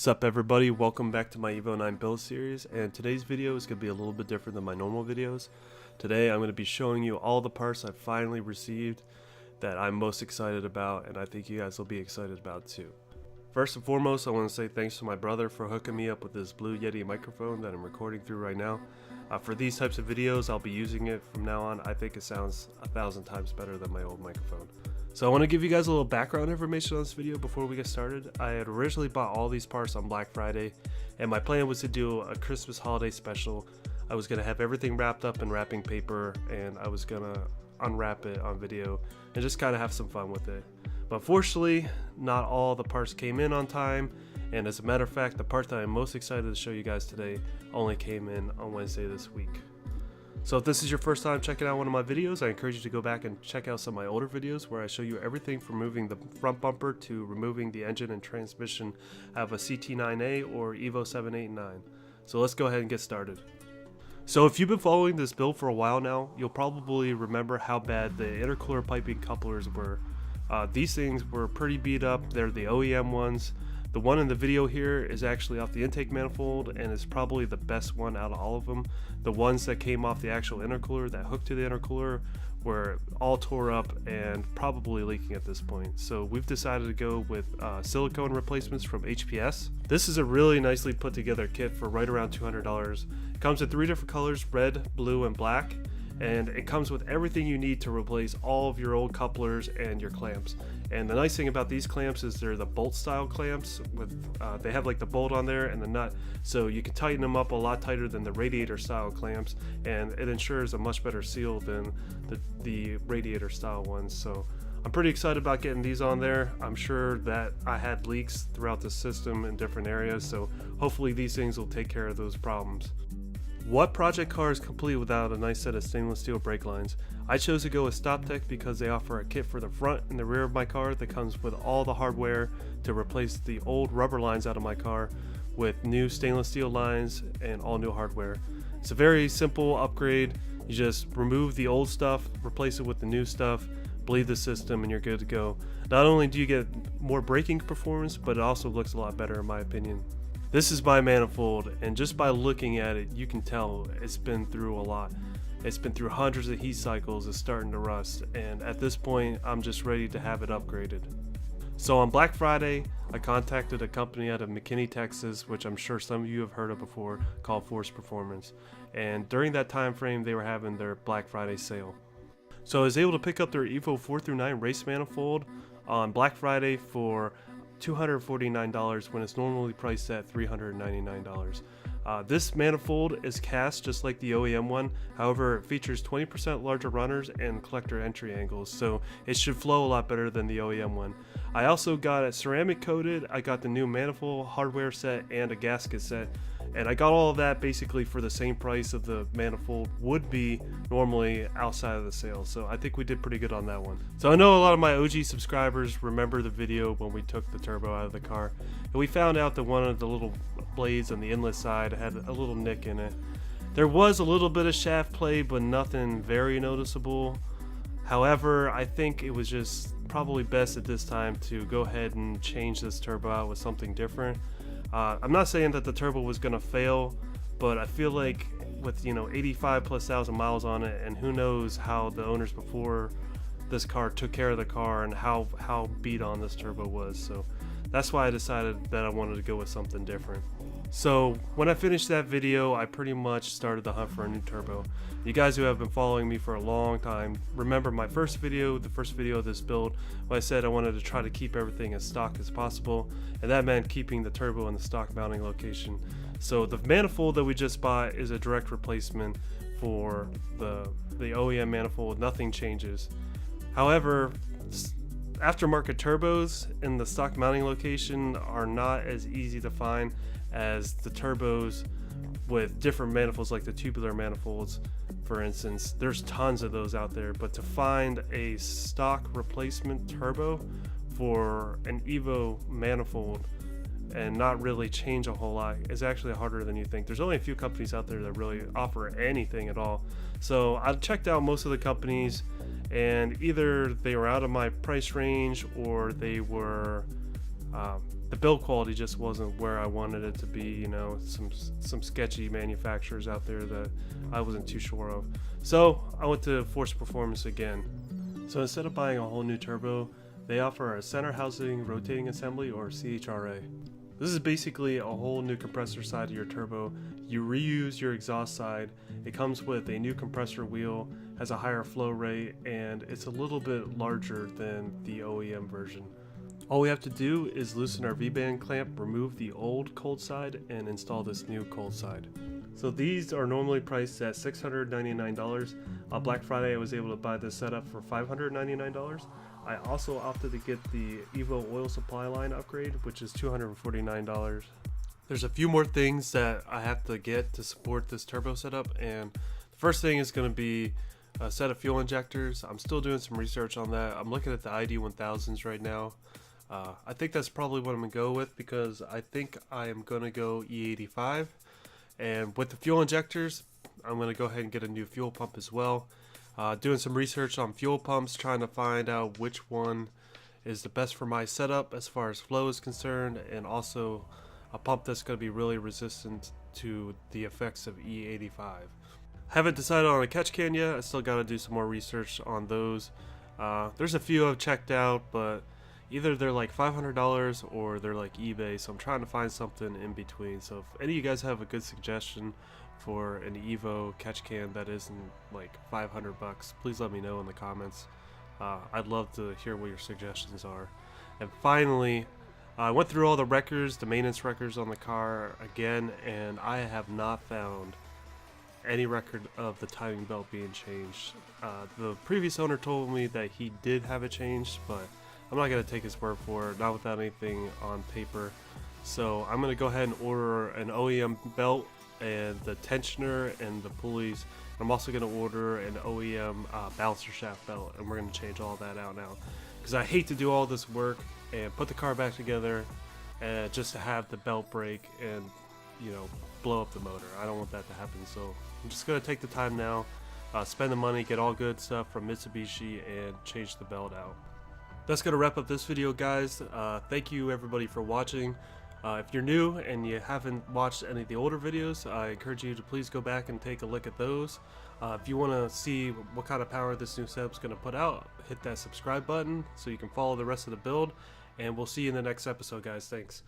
Sup everybody, welcome back to my Evo 9 build series, and today's video is going to be a little bit different than my normal videos. Today I'm going to be showing you all the parts I've finally received that I'm most excited about, and I think you guys will be excited about too. First and foremost, I want to say thanks to my brother for hooking me up with this Blue Yeti microphone that I'm recording through right now. For these types of videos, I'll be using it from now on. I think it sounds 1,000 times better than my old microphone. So I want to give you guys a little background information on this video before we get started. I had originally bought all these parts on Black Friday, and my plan was to do a Christmas holiday special. I was going to have everything wrapped up in wrapping paper, and I was going to unwrap it on video and just kind of have some fun with it. But unfortunately, not all the parts came in on time, and as a matter of fact, the part that I'm most excited to show you guys today only came in on Wednesday this week. So if this is your first time checking out one of my videos, I encourage you to go back and check out some of my older videos where I show you everything from removing the front bumper to removing the engine and transmission of a CT9A or Evo 789. So let's go ahead and get started. So if you've been following this build for a while now, you'll probably remember how bad the intercooler piping couplers were. These things were pretty beat up. They're the OEM ones. The one in the video here is actually off the intake manifold and is probably the best one out of all of them. The ones that came off the actual intercooler, that hooked to the intercooler, were all tore up and probably leaking at this point. So we've decided to go with silicone replacements from HPS. This is a really nicely put together kit for right around $200. It comes in 3 different colors, red, blue, and black. And it comes with everything you need to replace all of your old couplers and your clamps. And the nice thing about these clamps is they're the bolt style clamps with they have like the bolt on there and the nut, so you can tighten them up a lot tighter than the radiator style clamps, and it ensures a much better seal than the radiator style ones. So I'm pretty excited about getting these on there. I'm sure that I had leaks throughout the system in different areas, so hopefully these things will take care of those problems. What project car is complete without a nice set of stainless steel brake lines? I chose to go with StopTech because they offer a kit for the front and the rear of my car that comes with all the hardware to replace the old rubber lines out of my car with new stainless steel lines and all new hardware. It's a very simple upgrade. You just remove the old stuff, replace it with the new stuff, bleed the system, and you're good to go. Not only do you get more braking performance, but it also looks a lot better in my opinion. This is my Manifold, and just by looking at it, you can tell it's been through a lot. It's been through hundreds of heat cycles, it's starting to rust, and at this point, I'm just ready to have it upgraded. So on Black Friday, I contacted a company out of McKinney, Texas, which I'm sure some of you have heard of before, called Force Performance. And during that time frame, they were having their Black Friday sale. So I was able to pick up their Evo 4-9 race manifold on Black Friday for $249 when it's normally priced at $399. This manifold is cast just like the OEM one, however it features 20% larger runners and collector entry angles, so it should flow a lot better than the OEM one. I also got it ceramic coated, I got the new manifold hardware set and a gasket set, and I got all of that basically for the same price of the manifold would be normally outside of the sale. So I think we did pretty good on that one. So I know a lot of my OG subscribers remember the video when we took the turbo out of the car, and we found out that one of the little blades on the inlet side had a little nick in it. There was a little bit of shaft play, but nothing very noticeable. However, I think it was just probably best at this time to go ahead and change this turbo out with something different. I'm not saying that the turbo was going to fail, but I feel like with 85,000+ miles on it, and who knows how the owners before this car took care of the car and how beat on this turbo was. So that's why I decided that I wanted to go with something different. So when I finished that video, I pretty much started the hunt for a new turbo. You guys who have been following me for a long time remember my first video, the first video of this build, when I said I wanted to try to keep everything as stock as possible, and that meant keeping the turbo in the stock mounting location. So the manifold that we just bought is a direct replacement for the OEM manifold. Nothing changes. However, aftermarket turbos in the stock mounting location are not as easy to find as the turbos with different manifolds, like the tubular manifolds, for instance. There's tons of those out there, but to find a stock replacement turbo for an Evo manifold and not really change a whole lot is actually harder than you think. There's only a few companies out there that really offer anything at all. So I checked out most of the companies, and either they were out of my price range or they were The build quality just wasn't where I wanted it to be. You know, some sketchy manufacturers out there that I wasn't too sure of. So I went to Force Performance again. So instead of buying a whole new turbo, they offer a center housing rotating assembly, or CHRA. This is basically a whole new compressor side of your turbo. You reuse your exhaust side. It comes with a new compressor wheel, has a higher flow rate, and it's a little bit larger than the OEM version. All we have to do is loosen our V-band clamp, remove the old cold side, and install this new cold side. So these are normally priced at $699. On Black Friday I was able to buy this setup for $599. I also opted to get the Evo oil supply line upgrade, which is $249. There's a few more things that I have to get to support this turbo setup, and the first thing is going to be a set of fuel injectors. I'm still doing some research on that. I'm looking at the ID1000s right now. I think that's probably what I'm going to go with, because I think I am going to go E85. And with the fuel injectors, I'm going to go ahead and get a new fuel pump as well. Doing some research on fuel pumps, trying to find out which one is the best for my setup as far as flow is concerned, and also a pump that's going to be really resistant to the effects of E85. Haven't decided on a catch can yet. I still got to do some more research on those. There's a few I've checked out, but either they're like $500 or they're like eBay, so I'm trying to find something in between. So if any of you guys have a good suggestion for an Evo catch can that isn't like $500, please let me know in the comments. I'd love to hear what your suggestions are. And finally, I went through all the records, the maintenance records on the car again, and I have not found any record of the timing belt being changed. The previous owner told me that he did have it changed, but I'm not going to take his word for it, not without anything on paper. So I'm going to go ahead and order an OEM belt and the tensioner and the pulleys. I'm also going to order an OEM balancer shaft belt, and we're going to change all that out now, because I hate to do all this work and put the car back together just to have the belt break and, you know, blow up the motor. I don't want that to happen, so I'm just going to take the time now, spend the money, get all good stuff from Mitsubishi, and change the belt out. That's going to wrap up this video, guys. Thank you everybody for watching. If you're new and you haven't watched any of the older videos, I encourage you to please go back and take a look at those. If you want to see what kind of power this new setup is going to put out, hit that subscribe button so you can follow the rest of the build, and we'll see you in the next episode, guys. Thanks.